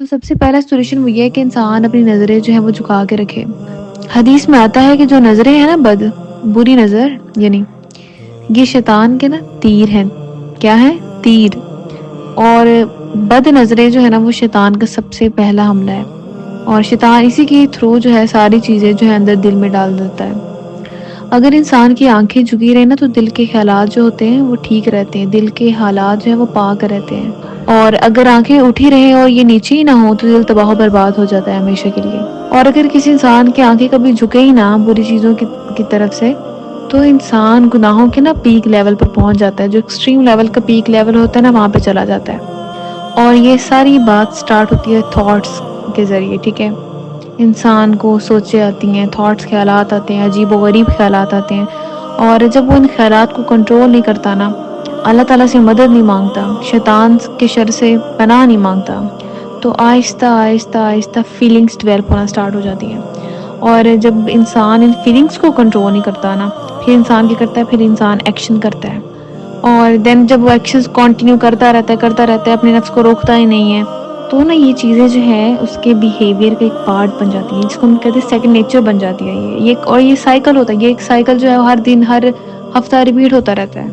تو سب سے پہلا سولوشن وہ یہ ہے کہ انسان اپنی نظریں جو ہے وہ جھکا کے رکھے۔ حدیث میں آتا ہے کہ جو نظریں ہیں نا بری نظر، یعنی یہ شیطان کے نا تیر ہیں۔ کیا ہے؟ تیر۔ اور بد نظریں جو ہے نا وہ شیطان کا سب سے پہلا حملہ ہے، اور شیطان اسی کے تھرو جو ہے ساری چیزیں جو ہے اندر دل میں ڈال دیتا ہے۔ اگر انسان کی آنکھیں جھکی رہے نا تو دل کے خیالات جو ہوتے ہیں وہ ٹھیک رہتے ہیں، دل کے حالات جو ہے وہ پاک رہتے ہیں۔ اور اگر آنکھیں اٹھی رہیں اور یہ نیچے ہی نہ ہو تو دل تباہ و برباد ہو جاتا ہے ہمیشہ کے لیے۔ اور اگر کسی انسان کی آنکھیں کبھی جھکے ہی نہ بری چیزوں کی طرف سے، تو انسان گناہوں کے نا پیک لیول پر پہنچ جاتا ہے، جو ایکسٹریم لیول کا پیک لیول ہوتا ہے نا وہاں پہ چلا جاتا ہے۔ اور یہ ساری بات سٹارٹ ہوتی ہے تھاٹس کے ذریعے، ٹھیک ہے؟ انسان کو سوچیں آتی ہیں، تھاٹس، خیالات آتے ہیں، عجیب و غریب خیالات آتے ہیں، اور جب وہ ان خیالات کو کنٹرول نہیں کرتا نا، اللہ تعالیٰ سے مدد نہیں مانگتا، شیطان کے شر سے پناہ نہیں مانگتا، تو آہستہ آہستہ آہستہ فیلنگس ڈیولپ ہونا سٹارٹ ہو جاتی ہیں۔ اور جب انسان ان فیلنگس کو کنٹرول نہیں کرتا نا، پھر انسان کیا کرتا ہے؟ پھر انسان ایکشن کرتا ہے، اور دین جب وہ ایکشنز کنٹینیو کرتا رہتا ہے اپنے نفس کو روکتا ہی نہیں ہے، تو نا یہ چیزیں جو ہیں اس کے بیہیویئر کا ایک پارٹ بن جاتی ہیں، جس کو ہم کہتے ہیں سیکنڈ نیچر بن جاتی ہے۔ اور یہ سائیکل ہوتا ہے، یہ ایک سائیکل جو ہے ہر دن ہر ہفتہ ریپیٹ ہوتا رہتا ہے۔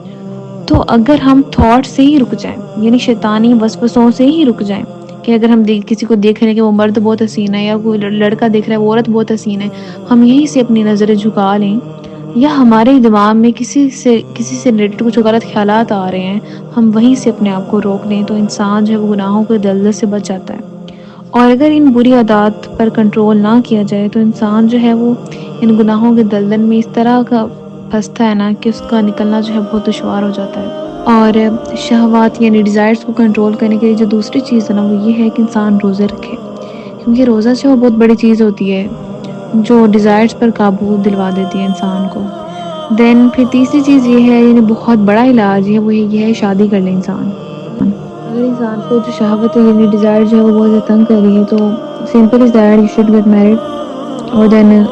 تو اگر ہم تھاٹ سے ہی رک جائیں، یعنی شیطانی وسوسوں سے ہی رک جائیں، کہ اگر ہم کسی کو دیکھ رہے ہیں کہ وہ مرد بہت حسین ہے، یا کوئی لڑکا دیکھ رہا ہے وہ عورت بہت حسین ہے، ہم یہیں سے اپنی نظریں جھکا لیں، یا ہمارے دماغ میں کسی سے ریلیٹڈ کچھ غلط خیالات آ رہے ہیں، ہم وہیں سے اپنے آپ کو روک لیں، تو انسان جو ہے وہ گناہوں کے دلدل سے بچ جاتا ہے۔ اور اگر ان بری عادات پر کنٹرول نہ کیا جائے تو انسان جو ہے وہ ان گناہوں کے دلدل میں اس طرح کا پھنستا ہے نا کہ اس کا نکلنا جو ہے بہت دشوار ہو جاتا ہے۔ اور شہوات یعنی ڈیزائرز کو کنٹرول کرنے کے لیے جو دوسری چیز ہے نا وہ یہ ہے کہ انسان روزے رکھے، کیونکہ روزہ جو ہے بہت بڑی چیز ہوتی ہے جو ڈیزائرز پر قابو دلوا دیتی ہے انسان کو۔ دین پھر تیسری چیز یہ ہے، یعنی بہت بڑا علاج ہے، وہ یہ ہے شادی کر لے انسان۔ اگر انسان کو جو شہوت ہے یعنی ڈیزائر جو ہے وہ بہت زیادہ تنگ کر رہی ہے، تو simple is that you should get married. اور دین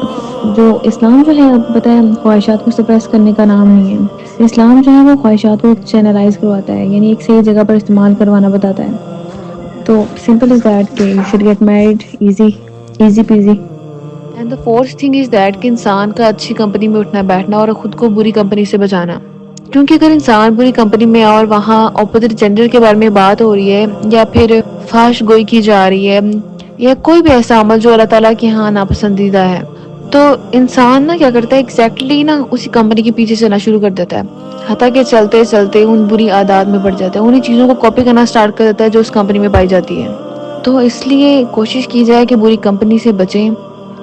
جو اسلام جو ہے آپ پتہ ہے خواہشات کو سپریس کرنے کا نام نہیں ہے، اسلام جو ہے وہ خواہشات کو چینلائز کرواتا ہے، یعنی ایک صحیح جگہ پر استعمال کروانا بتاتا ہے۔ تو سمپل از دیٹ کہ you should get married, easy peasy. And the fourth thing is that کہ انسان کا اچھی کمپنی میں اٹھنا بیٹھنا اور خود کو بری کمپنی سے بچانا، کیونکہ اگر انسان بری کمپنی میں اور وہاں اپوزٹ جینڈر کے بارے میں بات ہو رہی ہے، یا پھر فحش گوئی کی جا رہی ہے، یا کوئی بھی ایسا عمل جو اللہ تعالیٰ کے ہاں ناپسندیدہ ہے، تو انسان نا کیا کرتا ہے ایگزیکٹلی نا اسی کمپنی کے پیچھے چلنا شروع کر دیتا ہے، حتیٰ کہ چلتے چلتے ان بری عادات میں پڑ جاتا ہے، انہیں چیزوں کو کاپی کرنا سٹارٹ کر دیتا ہے جو اس کمپنی میں پائی جاتی ہے۔ تو اس لیے کوشش کی جائے کہ بری کمپنی سے بچیں،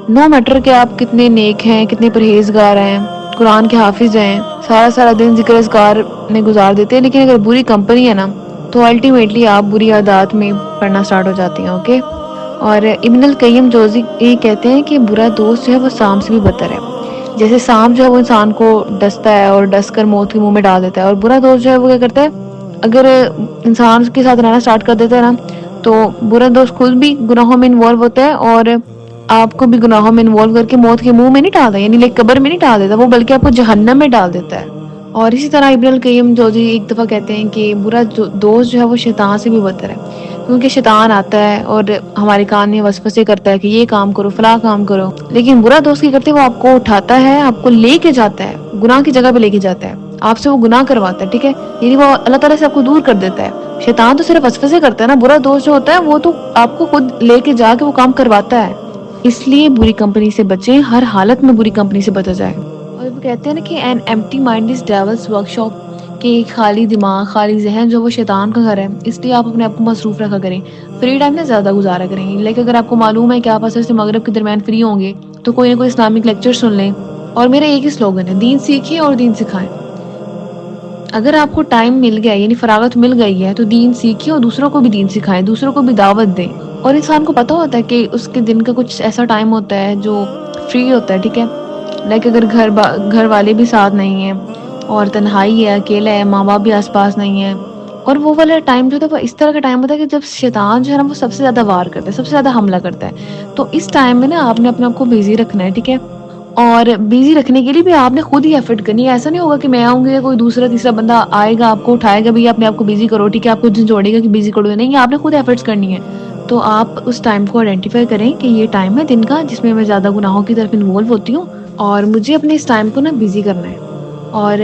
نو میٹر کہ آپ کتنے نیک ہیں، کتنے پرہیزگار ہیں، قرآن کے حافظ ہیں، سارا دن ذکر اذکار میں گزار دیتے ہیں، لیکن اگر بری کمپنی ہے نا تو الٹیمیٹلی آپ بری عادات میں پڑنا سٹارٹ ہو جاتی ہیں، اوکے؟ اور ابن القیم جوزی یہ کہتے ہیں کہ برا دوست جو ہے وہ سانپ سے بھی بدتر ہے۔ جیسے سانپ جو ہے وہ انسان کو ڈستا ہے اور ڈس کر موت کے منہ میں ڈال دیتا ہے، اور برا دوست جو ہے وہ کیا کرتا ہے، اگر انسان کے ساتھ رہنا سٹارٹ کر دیتا ہے نا تو برا دوست خود بھی گناہوں میں انوالو ہوتا ہے، اور آپ کو بھی گناہوں میں انوالو کر کے موت کے منہ میں نہیں ڈالتا، یعنی لائک قبر میں نہیں ڈال دیتا وہ، بلکہ آپ کو جہنم میں ڈال دیتا ہے۔ اور اسی طرح ابن القیم جوزی ایک دفعہ کہتے ہیں کہ برا دوست جو ہے وہ شیطان سے بھی بدتر ہے، کیونکہ شیطان آتا ہے اور ہمارے کان میں وسوسے کرتا ہے کہ یہ کام کرو، فلاں کام کرو، لیکن برا دوست کی کرتے وہ آپ کو اٹھاتا ہے، آپ کو لے کے جاتا ہے، گناہ کی جگہ پہ لے کے جاتا ہے، آپ سے وہ گناہ کرواتا ہے، ٹھیک ہے؟ یعنی وہ اللہ تعالیٰ سے آپ کو دور کر دیتا ہے۔ شیطان تو صرف وسوسے کرتا ہے نا، برا دوست جو ہوتا ہے وہ تو آپ کو خود لے کے جا کے وہ کام کرواتا ہے۔ اس لیے بری کمپنی سے بچیں، ہر حالت میں بری کمپنی سے بچا جائے۔ اور وہ کہتے ہیں نا کہ N empty mind is devils work shop, کہ خالی دماغ، خالی ذہن جو وہ شیطان کا گھر ہے، اس لیے آپ اپنے آپ کو مصروف رکھا کریں، فری ٹائم میں زیادہ گزارا کریں۔ لیکن اگر آپ کو معلوم ہے کہ آپ اثر سے مغرب کے درمیان فری ہوں گے تو کوئی نہ کوئی اسلامک لیکچر سن لیں۔ اور میرا ایک ہی سلوگن ہے، دین سیکھیں اور دین سکھائیں۔ اگر آپ کو ٹائم مل گیا یعنی فراغت مل گئی ہے تو دین سیکھیں اور دوسروں کو بھی دین سکھائیں، دوسروں کو بھی دعوت دیں۔ اور انسان کو پتہ ہوتا ہے کہ اس کے دن کا کچھ ایسا ٹائم ہوتا ہے جو فری ہوتا ہے، ٹھیک ہے؟ لائک اگر گھر والے بھی ساتھ نہیں ہیں اور تنہائی ہے، اکیلا ہے، ماں باپ بھی آس پاس نہیں ہے، اور وہ والا ٹائم جو ہے وہ اس طرح کا ٹائم ہوتا ہے کہ جب شیطان جو ہے نا وہ سب سے زیادہ وار کرتا ہے، سب سے زیادہ حملہ کرتا ہے۔ تو اس ٹائم میں نا آپ نے اپنے آپ کو بیزی رکھنا ہے، ٹھیک ہے؟ اور بیزی رکھنے کے لیے بھی آپ نے خود ہی ایفرٹ کرنی ہے، ایسا نہیں ہوگا کہ میں آؤں گی یا کوئی دوسرا تیسرا بندہ آئے گا آپ کو اٹھائے گا بھی اپنے آپ کو بیزی کرو، ٹھیک ہے؟ آپ کو جھنجھوڑے گا کہ بیزی کرو، نہیں، آپ نے خود ایفرٹس کرنی ہے۔ تو آپ اس ٹائم کو آئیڈینٹیفائی کریں کہ یہ ٹائم ہے دن کا جس میں زیادہ گناہوں کی طرف انوالو ہوتی ہوں اور مجھے اپنے اس ٹائم کو بزی کرنا ہے. اور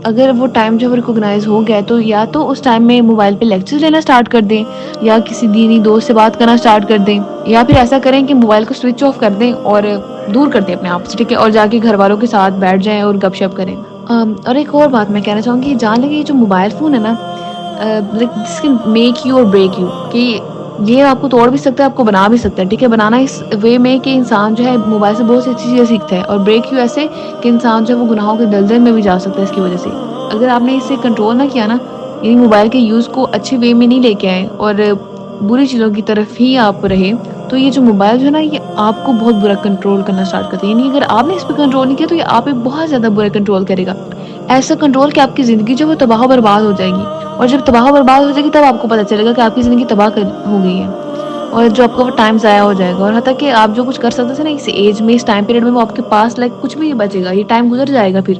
اگر وہ ٹائم جو ریکوگنائز ہو گیا تو یا تو اس ٹائم میں موبائل پہ لیکچرز لینا اسٹارٹ کر دیں یا کسی دینی دوست سے بات کرنا اسٹارٹ کر دیں, یا پھر ایسا کریں کہ موبائل کو سوئچ آف کر دیں اور دور کر دیں اپنے آپ سے, ٹھیک ہے, اور جا کے گھر والوں کے ساتھ بیٹھ جائیں اور گپ شپ کریں. اور ایک اور بات میں کہنا چاہوں گی, جان لگے یہ جو موبائل فون ہے دس کین میک یو اور بریک یو, کہ یہ آپ کو توڑ بھی سکتا ہے, آپ کو بنا بھی سکتا ہے, ٹھیک ہے. بنانا اس وے میں کہ انسان جو ہے موبائل سے بہت سی اچھی چیزیں سیکھتا ہے, اور بریک یو ایسے کہ انسان جو ہے وہ گناہوں کے دلدل میں بھی جا سکتا ہے اس کی وجہ سے. اگر آپ نے اسے کنٹرول نہ کیا یعنی موبائل کے یوز کو اچھے وے میں نہیں لے کے آئے اور بری چیزوں کی طرف ہی آپ رہے, تو یہ جو موبائل جو ہے یہ آپ کو بہت برا کنٹرول کرنا اسٹارٹ کرتا ہے. یعنی اگر آپ نے اس پہ کنٹرول نہیں کیا تو یہ آپ پہ بہت زیادہ برا کنٹرول کرے گا, ایسا کنٹرول کہ آپ کی زندگی جو وہ تباہ و برباد ہو جائے گی. اور جب تباہ و برباد ہو جائے گی تب آپ کو پتہ چلے گا کہ آپ کی زندگی تباہ ہو گئی ہے, اور جو آپ کا وہ ٹائم ضائع ہو جائے گا. اور حتیٰ کہ آپ جو کچھ کر سکتے تھے اس ایج میں, اس ٹائم پیریڈ میں, وہ آپ کے پاس کچھ بھی نہیں بچے گا, یہ ٹائم گزر جائے گا پھر.